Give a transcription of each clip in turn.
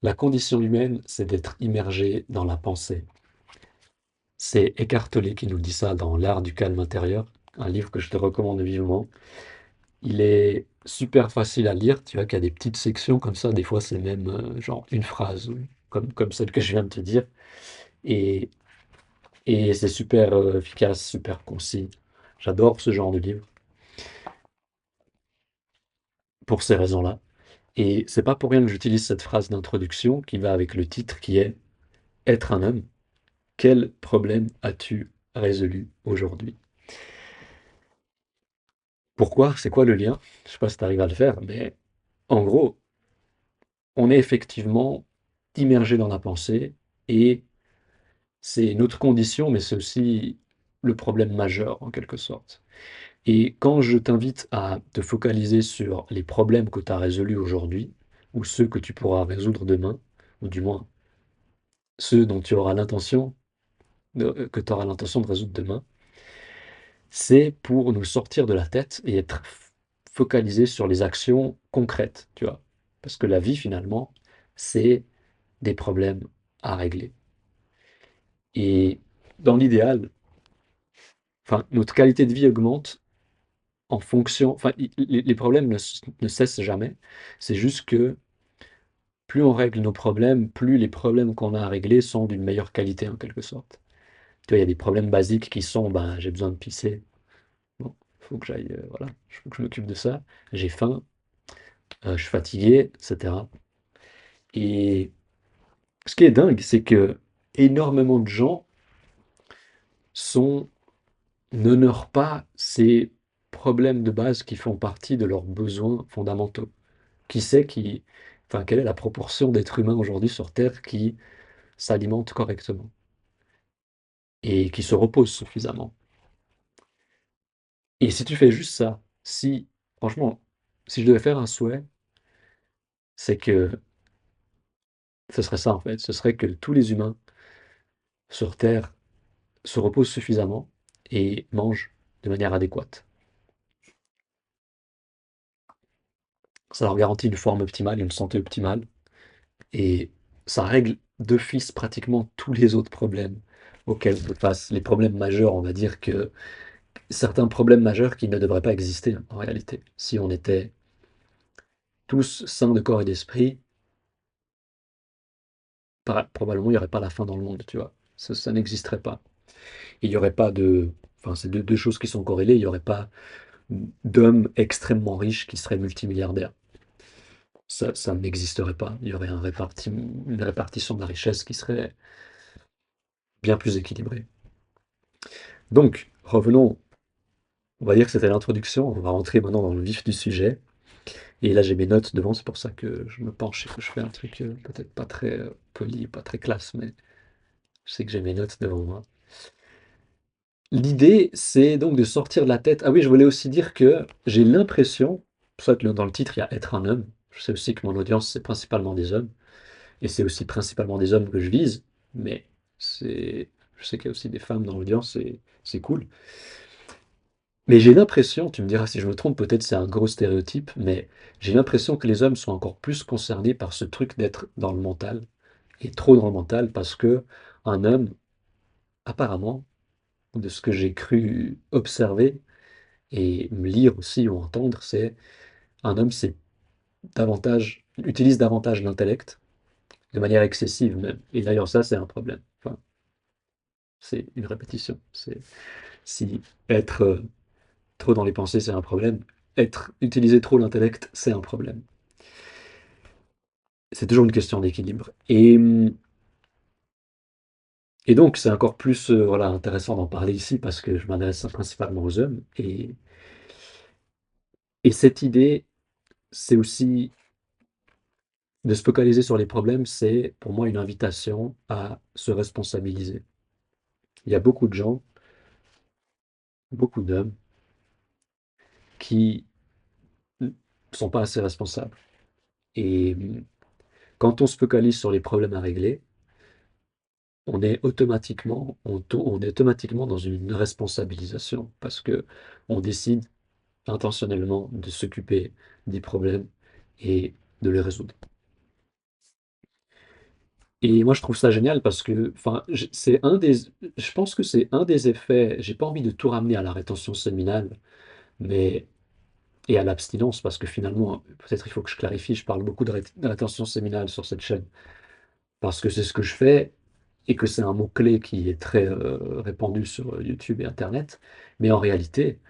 La condition humaine, c'est d'être immergé dans la pensée. C'est Eckhart Tolle qui nous dit ça dans L'art du calme intérieur, un livre que je te recommande vivement. Il est super facile à lire, tu vois qu'il y a des petites sections comme ça, des fois c'est même genre une phrase, comme celle que je viens de te dire, et, et c'est super efficace, super concis. J'adore ce genre de livre pour ces raisons-là. Et c'est pas pour rien que j'utilise cette phrase d'introduction qui va avec le titre qui est Être un homme. Quel problème as-tu résolu aujourd'hui? Pourquoi? C'est quoi le lien? Je sais pas si tu arrives à le faire, mais en gros, on est effectivement immergé dans la pensée et c'est notre condition, mais c'est aussi le problème majeur en quelque sorte. Et quand je t'invite à te focaliser sur les problèmes que tu as résolus aujourd'hui, ou ceux que tu pourras résoudre demain, ou du moins ceux dont tu auras l'intention que tu auras l'intention de résoudre demain, c'est pour nous sortir de la tête et être focalisé sur les actions concrètes, tu vois. Parce que la vie, finalement, c'est des problèmes à régler. Et dans l'idéal, enfin, notre qualité de vie augmente en fonction, enfin, les problèmes ne cessent jamais. C'est juste que plus on règle nos problèmes, plus les problèmes qu'on a à régler sont d'une meilleure qualité en quelque sorte. Tu vois, il y a des problèmes basiques qui sont, ben, j'ai besoin de pisser. Bon, faut que j'aille, voilà, faut que je m'occupe de ça. J'ai faim, je suis fatigué, etc. Et ce qui est dingue, c'est que énormément de gens sont n'honorent pas ces problèmes de base qui font partie de leurs besoins fondamentaux. Qui sait qui, enfin, quelle est la proportion d'êtres humains aujourd'hui sur Terre qui s'alimentent correctement et qui se reposent suffisamment? Et si tu fais juste ça, si, franchement, si je devais faire un souhait, c'est que ce serait ça en fait, ce serait que tous les humains sur Terre se reposent suffisamment et mangent de manière adéquate. Ça leur garantit une forme optimale, une santé optimale, et ça règle d'office pratiquement tous les autres problèmes auxquels on fait face. Les problèmes majeurs, on va dire que certains problèmes majeurs qui ne devraient pas exister en réalité. Si on était tous sains de corps et d'esprit, probablement il n'y aurait pas la faim dans le monde, tu vois. Ça n'existerait pas. Il n'y aurait pas de... Enfin, c'est deux choses qui sont corrélées. Il n'y aurait pas d'hommes extrêmement riches qui seraient multimilliardaires. Ça n'existerait pas. Il y aurait une répartition de la richesse qui serait bien plus équilibrée. Donc, revenons, on va dire que c'était l'introduction, on va rentrer maintenant dans le vif du sujet. Et là, j'ai mes notes devant, c'est pour ça que je me penche et que je fais un truc peut-être pas très poli, pas très classe, mais je sais que j'ai mes notes devant moi. L'idée, c'est donc de sortir de la tête. Ah oui, je voulais aussi dire que j'ai l'impression, pour ça que dans le titre, il y a être un homme. Je sais aussi que mon audience, c'est principalement des hommes. Et c'est aussi principalement des hommes que je vise. Mais je sais qu'il y a aussi des femmes dans l'audience, et c'est cool. Mais j'ai l'impression, tu me diras si je me trompe, peut-être c'est un gros stéréotype, mais j'ai l'impression que les hommes sont encore plus concernés par ce truc d'être dans le mental, et trop dans le mental, parce que un homme, apparemment, de ce que j'ai cru observer et me lire aussi ou entendre, c'est un homme utilise davantage l'intellect, de manière excessive même. Et d'ailleurs ça c'est un problème. Enfin, c'est une répétition. C'est si être trop dans les pensées c'est un problème, utiliser trop l'intellect c'est un problème. C'est toujours une question d'équilibre. Et donc, c'est encore plus voilà, intéressant d'en parler ici parce que je m'adresse principalement aux hommes. Et cette idée, c'est aussi de se focaliser sur les problèmes, c'est pour moi une invitation à se responsabiliser. Il y a beaucoup de gens, beaucoup d'hommes qui ne sont pas assez responsables. Et quand on se focalise sur les problèmes à régler, on est automatiquement dans une responsabilisation parce que on décide intentionnellement de s'occuper des problèmes et de les résoudre. Et moi, je trouve ça génial parce que, enfin, je pense que c'est un des effets. J'ai pas envie de tout ramener à la rétention séminale, mais et à l'abstinence, parce que finalement, peut-être il faut que je clarifie. Je parle beaucoup de rétention séminale sur cette chaîne parce que c'est ce que je fais et que c'est un mot-clé qui est très répandu sur YouTube et Internet. Mais en réalité,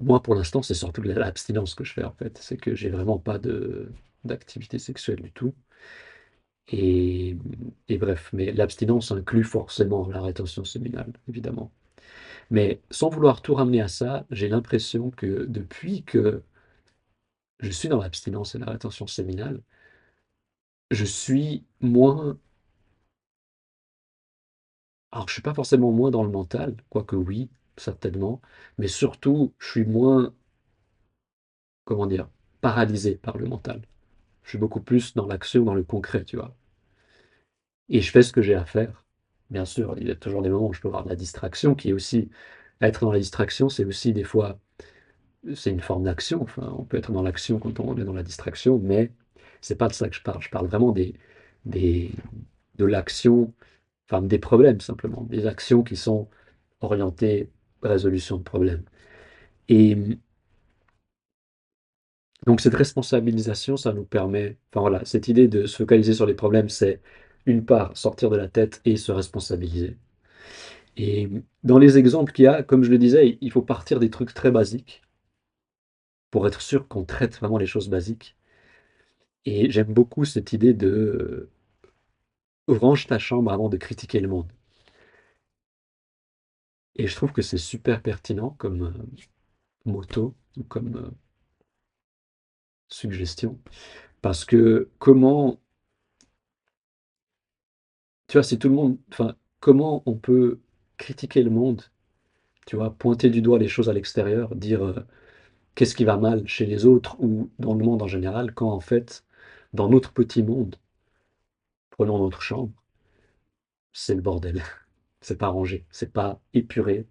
moi, pour l'instant, c'est surtout de l'abstinence que je fais en fait. C'est que j'ai vraiment pas de d'activité sexuelle du tout. Et, et bref, mais l'abstinence inclut forcément la rétention séminale, évidemment. Mais sans vouloir tout ramener à ça, j'ai l'impression que depuis que je suis dans l'abstinence et la rétention séminale, je suis moins, alors je suis pas forcément moins dans le mental, quoique oui, certainement, mais surtout, je suis moins, comment dire, paralysé par le mental. Je suis beaucoup plus dans l'action, dans le concret, tu vois. Et je fais ce que j'ai à faire. Bien sûr, il y a toujours des moments où je peux avoir de la distraction, qui est aussi, être dans la distraction, c'est aussi des fois, c'est une forme d'action. Enfin, on peut être dans l'action quand on est dans la distraction, mais c'est pas de ça que je parle. Je parle vraiment des, de l'action, enfin des problèmes simplement, des actions qui sont orientées résolution de problèmes. Et donc cette responsabilisation, ça nous permet, enfin voilà, cette idée de se focaliser sur les problèmes, c'est une part sortir de la tête et se responsabiliser. Et dans les exemples qu'il y a, comme je le disais, il faut partir des trucs très basiques pour être sûr qu'on traite vraiment les choses basiques. Et j'aime beaucoup cette idée de range ta chambre avant de critiquer le monde. Et je trouve que c'est super pertinent comme motto ou comme suggestion. Parce que comment, tu vois, si tout le monde, enfin, comment on peut critiquer le monde, tu vois, pointer du doigt les choses à l'extérieur, dire qu'est-ce qui va mal chez les autres ou dans le monde en général, quand en fait, dans notre petit monde, prenons notre chambre, c'est le bordel. C'est pas rangé, c'est pas épuré.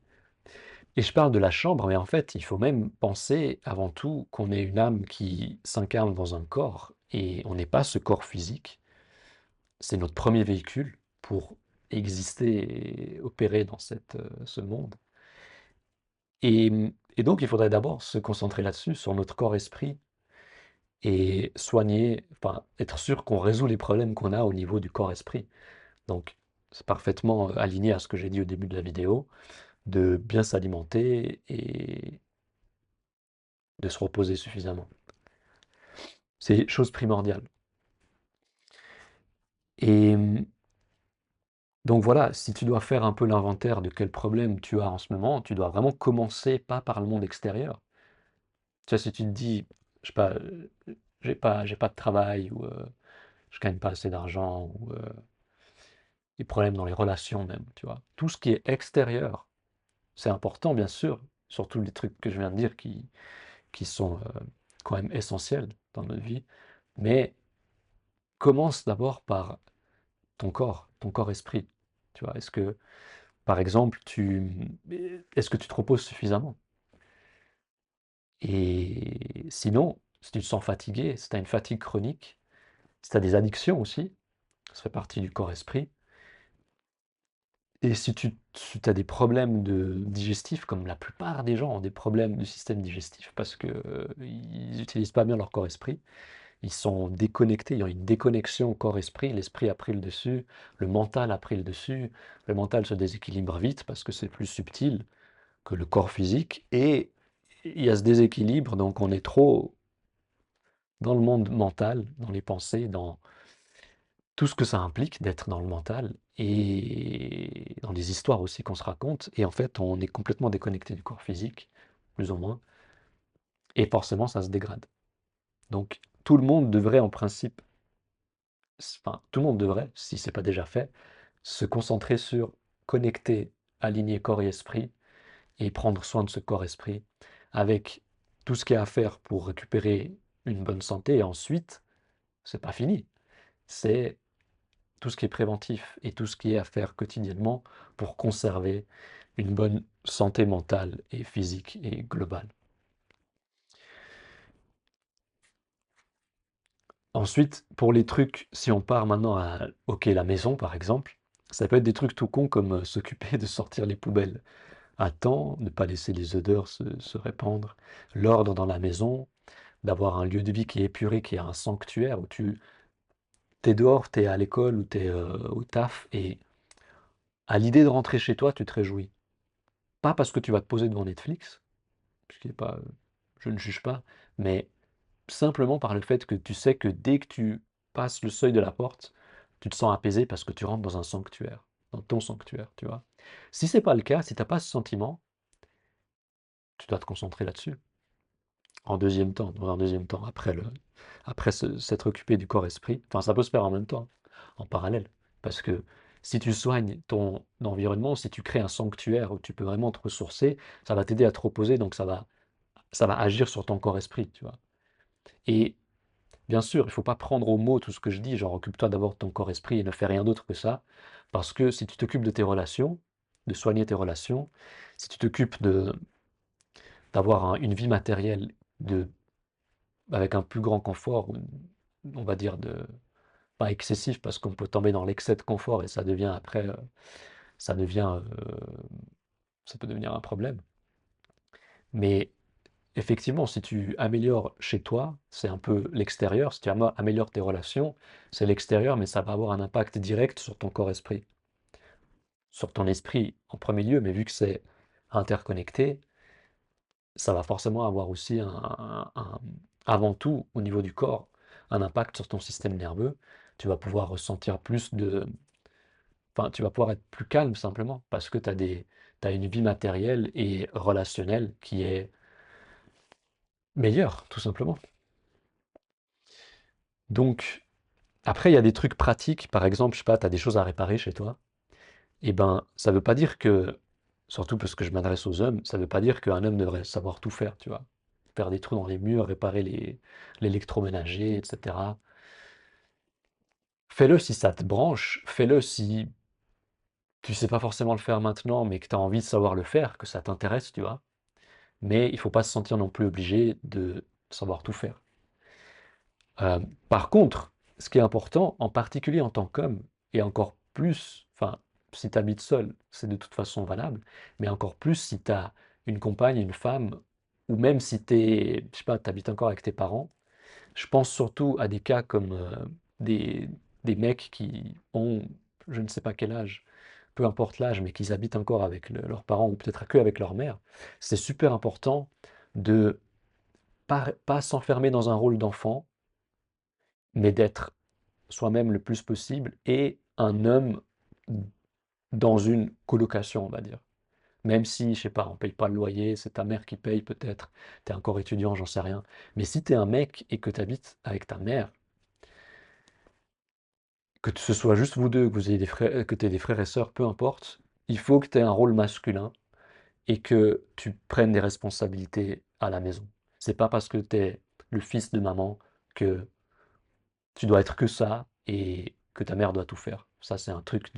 Et je parle de la chambre, mais en fait, il faut même penser avant tout qu'on est une âme qui s'incarne dans un corps, et on n'est pas ce corps physique. C'est notre premier véhicule pour exister et opérer dans ce monde. Et, et donc, il faudrait d'abord se concentrer là-dessus, sur notre corps-esprit, et soigner, enfin, être sûr qu'on résout les problèmes qu'on a au niveau du corps-esprit. Donc, c'est parfaitement aligné à ce que j'ai dit au début de la vidéo, de bien s'alimenter et de se reposer suffisamment. C'est chose primordiale. Et donc voilà, si tu dois faire un peu l'inventaire de quels problèmes tu as en ce moment, tu dois vraiment commencer pas par le monde extérieur. Tu vois, si tu te dis, je sais pas, j'ai pas de travail ou je gagne pas assez d'argent ou des problèmes dans les relations même, tu vois. Tout ce qui est extérieur, c'est important bien sûr, surtout les trucs que je viens de dire qui sont quand même essentiels dans notre vie, mais commence d'abord par ton corps-esprit. Tu vois, est-ce que, par exemple, est-ce que tu te reposes suffisamment? Et sinon, si tu te sens fatigué, si tu as une fatigue chronique, si tu as des addictions aussi, ça fait partie du corps-esprit. Et si tu as des problèmes digestifs, comme la plupart des gens ont des problèmes du système digestif parce que, ils n'utilisent pas bien leur corps-esprit, ils sont déconnectés, il y a une déconnexion corps-esprit, l'esprit a pris le dessus, le mental a pris le mental se déséquilibre vite parce que c'est plus subtil que le corps physique et il y a ce déséquilibre, donc on est trop dans le monde mental, dans les pensées, dans tout ce que ça implique d'être dans le mental et dans les histoires aussi qu'on se raconte. Et en fait, on est complètement déconnecté du corps physique, plus ou moins, et forcément, ça se dégrade. Donc, tout le monde devrait en principe, enfin, tout le monde devrait, si c'est pas déjà fait, se concentrer sur connecter, aligner corps et esprit, et prendre soin de ce corps-esprit avec tout ce qu'il y a à faire pour récupérer une bonne santé. Et ensuite, c'est pas fini. C'est tout ce qui est préventif et tout ce qui est à faire quotidiennement pour conserver une bonne santé mentale et physique et globale. Ensuite, pour les trucs, si on part maintenant à, ok, la maison par exemple, ça peut être des trucs tout cons comme s'occuper de sortir les poubelles à temps, ne pas laisser les odeurs se répandre, l'ordre dans la maison, d'avoir un lieu de vie qui est épuré, qui est un sanctuaire où tu t'es dehors, t'es à l'école ou t'es au taf et à l'idée de rentrer chez toi, tu te réjouis. Pas parce que tu vas te poser devant Netflix, ce qui est pas, je ne juge pas, mais simplement par le fait que tu sais que dès que tu passes le seuil de la porte, tu te sens apaisé parce que tu rentres dans un sanctuaire, dans ton sanctuaire, tu vois. Si c'est pas le cas, si t'as pas ce sentiment, tu dois te concentrer là-dessus. En deuxième temps, dans un deuxième temps, après s'être occupé du corps-esprit, enfin ça peut se faire en même temps, hein, en parallèle. Parce que si tu soignes ton environnement, si tu crées un sanctuaire où tu peux vraiment te ressourcer, ça va t'aider à te reposer, donc ça va agir sur ton corps-esprit, tu vois. Et bien sûr, il ne faut pas prendre au mot tout ce que je dis, genre occupe-toi d'abord de ton corps-esprit et ne fais rien d'autre que ça, parce que si tu t'occupes de tes relations, de soigner tes relations, si tu t'occupes d'avoir une vie matérielle avec un plus grand confort, on va dire pas excessif, parce qu'on peut tomber dans l'excès de confort et ça devient après, ça devient, ça peut devenir un problème. Mais effectivement, si tu améliores chez toi, c'est un peu l'extérieur. Si tu améliores tes relations, c'est l'extérieur, mais ça va avoir un impact direct sur ton corps-esprit. Sur ton esprit en premier lieu, mais vu que c'est interconnecté, ça va forcément avoir aussi avant tout, au niveau du corps, un impact sur ton système nerveux. Tu vas pouvoir ressentir enfin, tu vas pouvoir être plus calme simplement, parce que t'as une vie matérielle et relationnelle qui est meilleure, tout simplement. Donc, après, il y a des trucs pratiques, par exemple, je sais pas, tu as des choses à réparer chez toi, et ben, ça veut pas dire que, surtout parce que je m'adresse aux hommes, ça veut pas dire qu'un homme devrait savoir tout faire, tu vois. Faire des trous dans les murs, réparer l'électroménager, etc. Fais-le si ça te branche, fais-le si tu sais pas forcément le faire maintenant, mais que tu as envie de savoir le faire, que ça t'intéresse, tu vois. Mais il faut pas se sentir non plus obligé de savoir tout faire. Euh, Par contre, ce qui est important, en particulier en tant qu'homme, et encore plus, enfin, si tu habites seul, c'est de toute façon valable, mais encore plus si tu as une compagne, une femme, ou même si je sais pas, tu habites encore avec tes parents, je pense surtout à des cas comme des, des mecs qui ont, je ne sais pas quel âge, peu importe l'âge, mais qu'ils habitent encore avec leurs parents, ou peut-être que avec leur mère. C'est super important de pas s'enfermer dans un rôle d'enfant, mais d'être soi-même le plus possible et un homme dans une colocation, on va dire. Même si, je sais pas, on paye pas le loyer, c'est ta mère qui paye peut-être, tu es encore étudiant, j'en sais rien. Mais si tu es un mec et que tu habites avec ta mère, que ce soit juste vous deux, que vous ayez des frères, que tu aies des frères et sœurs, peu importe, il faut que tu aies un rôle masculin et que tu prennes des responsabilités à la maison. C'est pas parce que tu es le fils de maman que tu dois être que ça et que ta mère doit tout faire. Ça, c'est un truc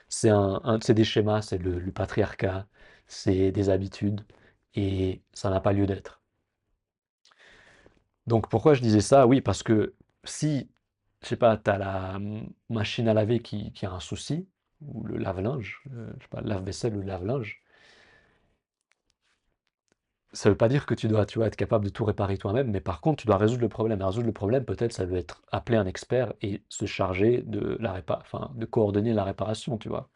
c'est des schémas, c'est le patriarcat, c'est des habitudes et ça n'a pas lieu d'être. Donc pourquoi je disais ça? Oui, parce que si, je sais pas, tu as la machine à laver qui a un souci, ou le lave-linge, je sais pas, le lave-vaisselle ou le lave-linge, ça veut pas dire que tu dois, tu vois, être capable de tout réparer toi-même, mais par contre, tu dois résoudre le problème. Et résoudre le problème, peut-être, ça veut être appeler un expert et se charger enfin, de coordonner la réparation, tu vois.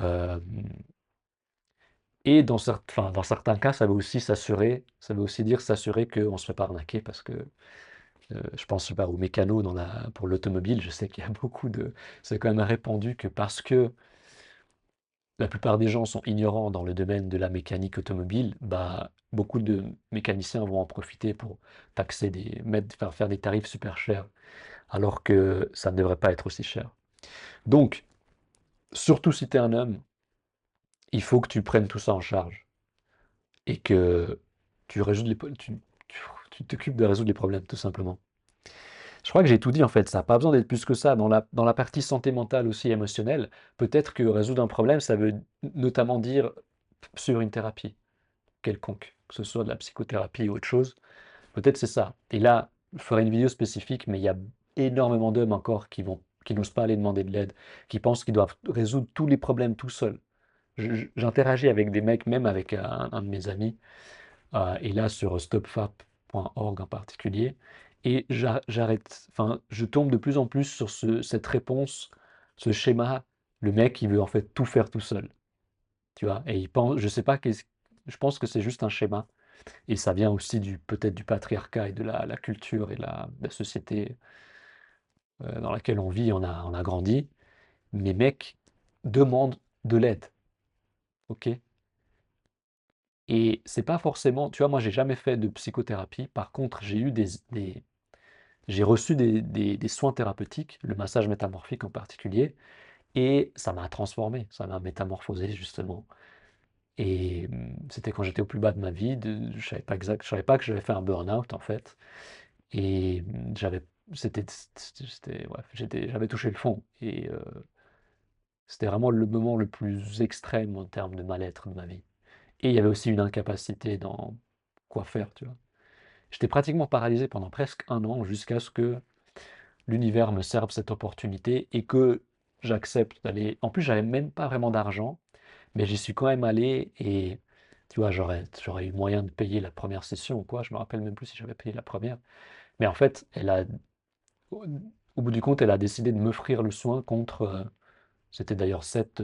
Euh, et enfin, dans certains cas, ça veut aussi dire s'assurer qu'on ne se fait pas arnaquer parce que je pense, je sais pas, aux mécanos pour l'automobile, je sais qu'il y a c'est quand même répandu que parce que la plupart des gens sont ignorants dans le domaine de la mécanique automobile, bah, beaucoup de mécaniciens vont en profiter pour faire des tarifs super chers, alors que ça ne devrait pas être aussi cher. Donc, surtout si tu es un homme, il faut que tu prennes tout ça en charge et que tu résoudes tu t'occupes de résoudre les problèmes, tout simplement. Je crois que j'ai tout dit en fait, ça n'a pas besoin d'être plus que ça. Dans la partie santé mentale aussi émotionnelle, peut-être que résoudre un problème, ça veut notamment dire sur une thérapie quelconque, que ce soit de la psychothérapie ou autre chose. Peut-être c'est ça. Et là, je ferai une vidéo spécifique, mais il y a énormément d'hommes encore qui n'osent pas aller demander de l'aide, qui pensent qu'ils doivent résoudre tous les problèmes tout seuls. J'interagis avec des mecs, même avec un de mes amis, et là sur stopfap.org en particulier, et j'arrête, enfin, je tombe de plus en plus sur cette réponse, ce schéma, le mec il veut en fait tout faire tout seul, tu vois, et il pense, je sais pas, je pense que c'est juste un schéma, et ça vient aussi peut-être du patriarcat et de la culture et la société dans laquelle on vit, on a grandi. Mais mec, demande de l'aide, ok? Et c'est pas forcément, tu vois, moi j'ai jamais fait de psychothérapie. Par contre, j'ai reçu des soins thérapeutiques, le massage métamorphique en particulier, et ça m'a transformé, ça m'a métamorphosé justement. Et c'était quand j'étais au plus bas de ma vie, je savais pas que j'avais fait un burn-out en fait. Et ouais, j'avais touché le fond. Et c'était vraiment le moment le plus extrême en termes de mal-être de ma vie. Et il y avait aussi une incapacité dans quoi faire, tu vois. J'étais pratiquement paralysé pendant presque un an jusqu'à ce que l'univers me serve cette opportunité et que j'accepte d'aller. En plus, j'avais même pas vraiment d'argent, mais j'y suis quand même allé et tu vois, j'aurais eu moyen de payer la première session ou quoi. Je me rappelle même plus si j'avais payé la première. Mais en fait, au au bout du compte, elle a décidé de m'offrir le soin contre, c'était d'ailleurs 7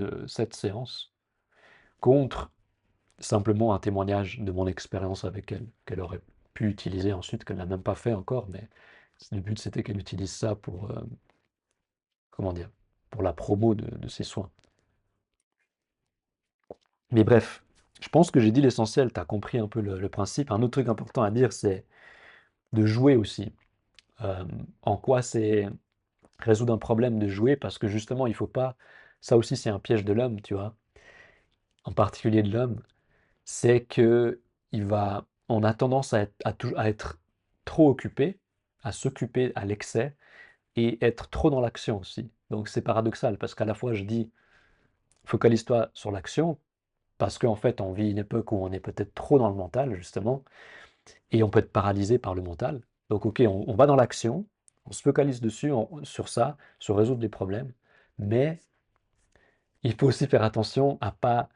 séances, contre simplement un témoignage de mon expérience avec elle, qu'elle aurait pu utiliser ensuite, qu'elle n'a même pas fait encore, mais le but c'était qu'elle utilise ça pour, comment dire, pour la promo de ses soins. Mais bref, je pense que j'ai dit l'essentiel, tu as compris un peu le principe. Un autre truc important à dire, c'est de jouer aussi. Euh, En quoi c'est résoudre un problème de jouer, parce que justement, il faut pas. Ça aussi, c'est un piège de l'homme, tu vois, en particulier de l'homme, c'est que on a tendance à être trop occupé, à s'occuper à l'excès et être trop dans l'action aussi. Donc c'est paradoxal parce qu'à la fois je dis focalise-toi sur l'action parce qu'en fait on vit une époque où on est peut-être trop dans le mental justement et on peut être paralysé par le mental. Donc ok, on va dans l'action, on se focalise dessus, sur ça, sur résoudre les problèmes, mais il faut aussi faire attention à pas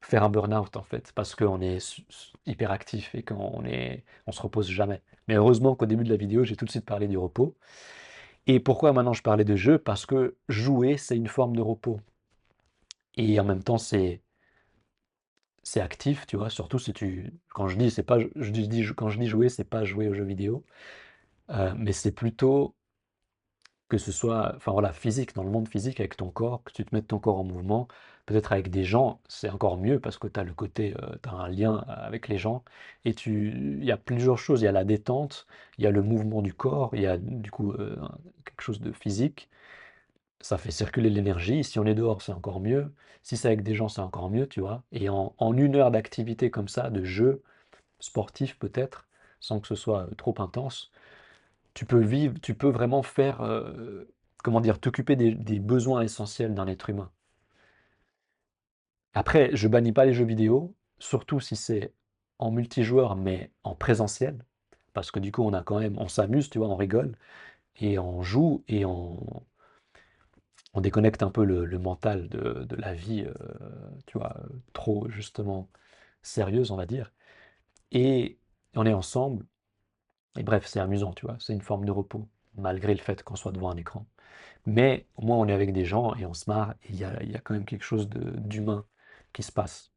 faire un burn-out en fait, parce qu'on est hyperactif et on se repose jamais. Mais heureusement qu'au début de la vidéo, j'ai tout de suite parlé du repos. Et pourquoi maintenant je parlais de jeu? Parce que jouer, c'est une forme de repos. Et en même temps, c'est actif, tu vois, surtout si quand je dis, c'est pas, quand je dis jouer, c'est pas jouer aux jeux vidéo, mais c'est plutôt que ce soit, enfin voilà, physique, dans le monde physique, avec ton corps, que tu te mettes ton corps en mouvement, peut-être avec des gens, c'est encore mieux parce que tu as le côté, tu as un lien avec les gens, et il y a plusieurs choses, il y a la détente, il y a le mouvement du corps, il y a du coup quelque chose de physique, ça fait circuler l'énergie, si on est dehors, c'est encore mieux, si c'est avec des gens, c'est encore mieux, tu vois, et en 1 heure d'activité comme ça, de jeu sportif peut-être, sans que ce soit trop intense, tu peux vraiment faire, comment dire, t'occuper des besoins essentiels d'un être humain. Après, je bannis pas les jeux vidéo, surtout si c'est en multijoueur, mais en présentiel, parce que du coup, on s'amuse, tu vois, on rigole, et on joue, et on déconnecte un peu le mental de la vie, tu vois, trop, justement, sérieuse, on va dire, et on est ensemble, et bref, c'est amusant, tu vois, c'est une forme de repos, malgré le fait qu'on soit devant un écran. Mais au moins, on est avec des gens et on se marre, et il y a quand même quelque chose d'humain qui se passe.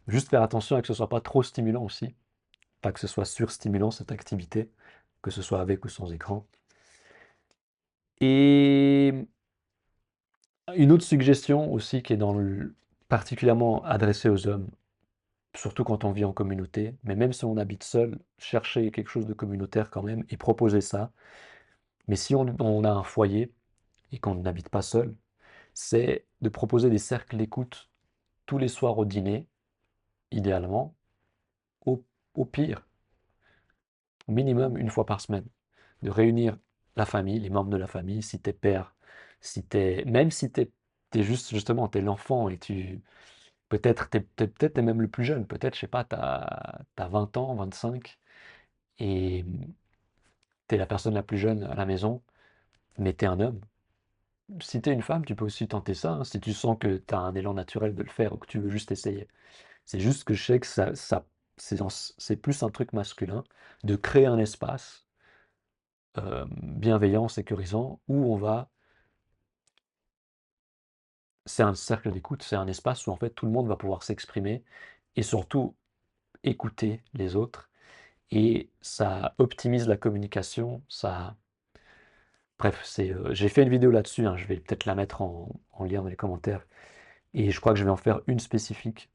Juste faire attention à que ce soit pas trop stimulant aussi, pas que ce soit surstimulant cette activité, que ce soit avec ou sans écran. Et une autre suggestion aussi qui est particulièrement adressée aux hommes, surtout quand on vit en communauté, mais même si on habite seul, chercher quelque chose de communautaire quand même et proposer ça. Mais si on a un foyer et qu'on n'habite pas seul, c'est de proposer des cercles d'écoute tous les soirs au dîner, idéalement, au, au pire, au minimum 1 fois par semaine, de réunir la famille, les membres de la famille, si t'es père, même si t'es juste, justement, t'es l'enfant et peut-être t'es même le plus jeune, peut-être, je sais pas, t'as 20 ans, 25, et t'es la personne la plus jeune à la maison, mais t'es un homme. Si t'es une femme, tu peux aussi tenter ça, hein, si tu sens que t'as un élan naturel de le faire ou que tu veux juste essayer. C'est juste que je sais que c'est plus un truc masculin de créer un espace bienveillant, sécurisant, où on va. C'est un cercle d'écoute, c'est un espace où en fait tout le monde va pouvoir s'exprimer et surtout écouter les autres. Et ça optimise la communication, ça. Bref, j'ai fait une vidéo là-dessus, hein, je vais peut-être la mettre en lien dans les commentaires. Et je crois que je vais en faire une spécifique,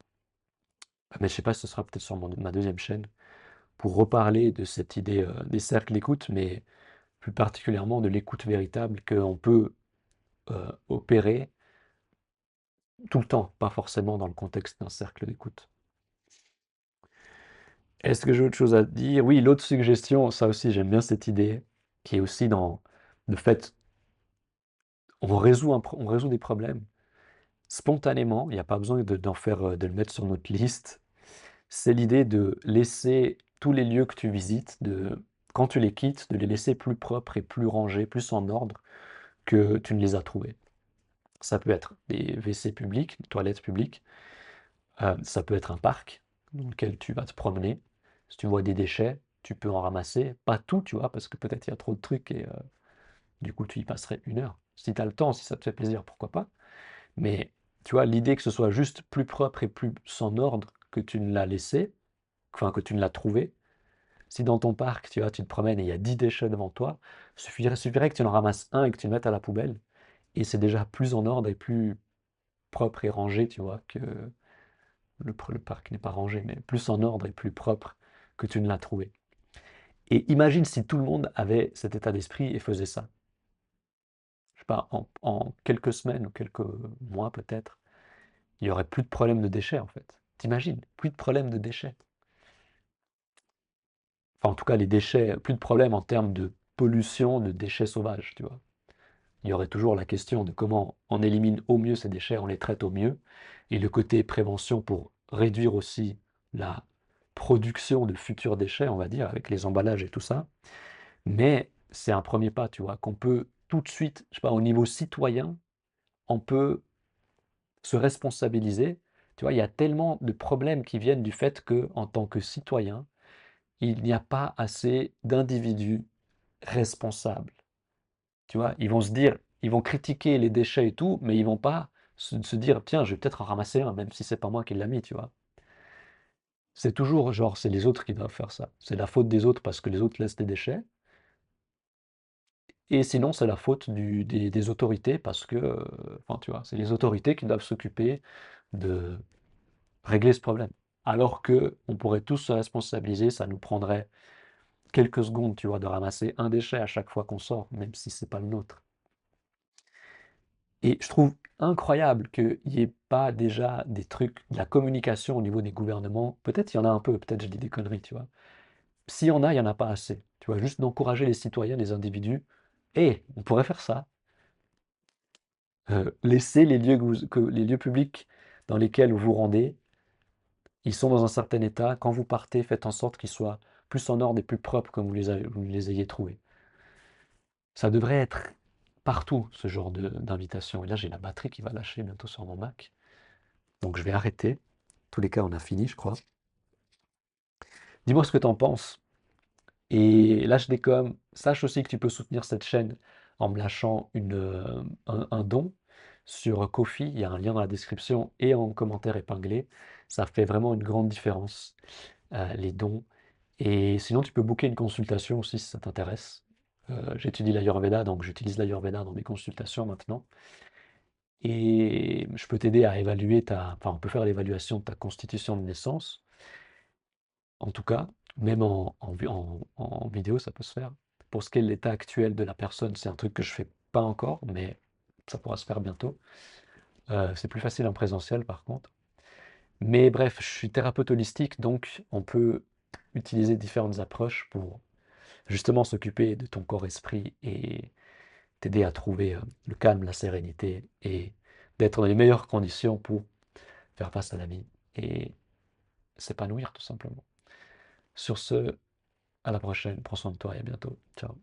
mais je sais pas si ce sera peut-être sur ma deuxième chaîne, pour reparler de cette idée des cercles d'écoute, mais plus particulièrement de l'écoute véritable qu'on peut opérer tout le temps, pas forcément dans le contexte d'un cercle d'écoute. Est-ce que j'ai autre chose à dire? Oui, l'autre suggestion, ça aussi j'aime bien cette idée, qui est aussi dans le fait, on résout des problèmes spontanément, il n'y a pas besoin de le mettre sur notre liste. C'est l'idée de laisser tous les lieux que tu visites, quand tu les quittes, de les laisser plus propres et plus rangés, plus en ordre que tu ne les as trouvés. Ça peut être des WC publics, des toilettes publiques, ça peut être un parc dans lequel tu vas te promener. Si tu vois des déchets, tu peux en ramasser, pas tout, tu vois, parce que peut-être il y a trop de trucs et du coup tu y passerais 1 heure. Si tu as le temps, si ça te fait plaisir, pourquoi pas. Mais tu vois, l'idée que ce soit juste plus propre et plus en ordre que tu ne l'as laissé, enfin que tu ne l'as trouvé. Si dans ton parc, tu vois, tu te promènes et il y a 10 déchets devant toi, suffirait que tu en ramasses un et que tu le mettes à la poubelle. Et c'est déjà plus en ordre et plus propre et rangé, tu vois, que le parc n'est pas rangé, mais plus en ordre et plus propre que tu ne l'as trouvé. Et imagine si tout le monde avait cet état d'esprit et faisait ça. Je sais pas, en quelques semaines ou quelques mois peut-être, il y aurait plus de problème de déchets en fait. T'imagines, plus de problème de déchets. Enfin, en tout cas, les déchets, plus de problème en termes de pollution de déchets sauvages, tu vois. Il y aurait toujours la question de comment on élimine au mieux ces déchets, on les traite au mieux, et le côté prévention pour réduire aussi la production de futurs déchets, on va dire, avec les emballages et tout ça. Mais c'est un premier pas, tu vois, qu'on peut tout de suite, je sais pas, au niveau citoyen, on peut se responsabiliser. Tu vois, il y a tellement de problèmes qui viennent du fait que, en tant que citoyen, il n'y a pas assez d'individus responsables. Tu vois, ils vont se dire, ils vont critiquer les déchets et tout, mais ils vont pas se dire, tiens, je vais peut-être en ramasser un, même si c'est pas moi qui l'a mis, tu vois. C'est toujours genre, c'est les autres qui doivent faire ça. C'est la faute des autres parce que les autres laissent des déchets. Et sinon, c'est la faute des autorités parce que, enfin, tu vois, c'est les autorités qui doivent s'occuper de régler ce problème. Alors que on pourrait tous se responsabiliser, ça nous prendrait quelques secondes, tu vois, de ramasser un déchet à chaque fois qu'on sort, même si c'est pas le nôtre. Et je trouve incroyable qu'il n'y ait pas déjà des trucs, de la communication au niveau des gouvernements. Peut-être il y en a un peu, peut-être je dis des conneries, tu vois. S'il y en a, il n'y en a pas assez. Tu vois, juste d'encourager les citoyens, les individus. Et on pourrait faire ça. Laisser les lieux, les lieux publics dans lesquels vous vous rendez, ils sont dans un certain état. Quand vous partez, faites en sorte qu'ils soient plus en ordre et plus propres comme vous les ayez trouvés. Ça devrait être partout, ce genre d'invitation. Et là, j'ai la batterie qui va lâcher bientôt sur mon Mac. Donc je vais arrêter. En tous les cas, on a fini, je crois. Dis-moi ce que tu en penses. Et lâche des coms. Sache aussi que tu peux soutenir cette chaîne en me lâchant un don sur Ko-fi. Il y a un lien dans la description et en commentaire épinglé. Ça fait vraiment une grande différence, les dons. Et sinon, tu peux booker une consultation aussi si ça t'intéresse. J'étudie l'Ayurveda, donc j'utilise l'Ayurveda dans mes consultations maintenant. Et je peux t'aider à évaluer enfin, on peut faire l'évaluation de ta constitution de naissance. En tout cas, même en vidéo, ça peut se faire. Pour ce qui est de l'état actuel de la personne, c'est un truc que je fais pas encore, mais ça pourra se faire bientôt. C'est plus facile en présentiel par contre. Mais bref, je suis thérapeute holistique, donc on peut utiliser différentes approches pour justement s'occuper de ton corps-esprit et t'aider à trouver le calme, la sérénité et d'être dans les meilleures conditions pour faire face à la vie et s'épanouir tout simplement. Sur ce, à la prochaine, prends soin de toi et à bientôt. Ciao.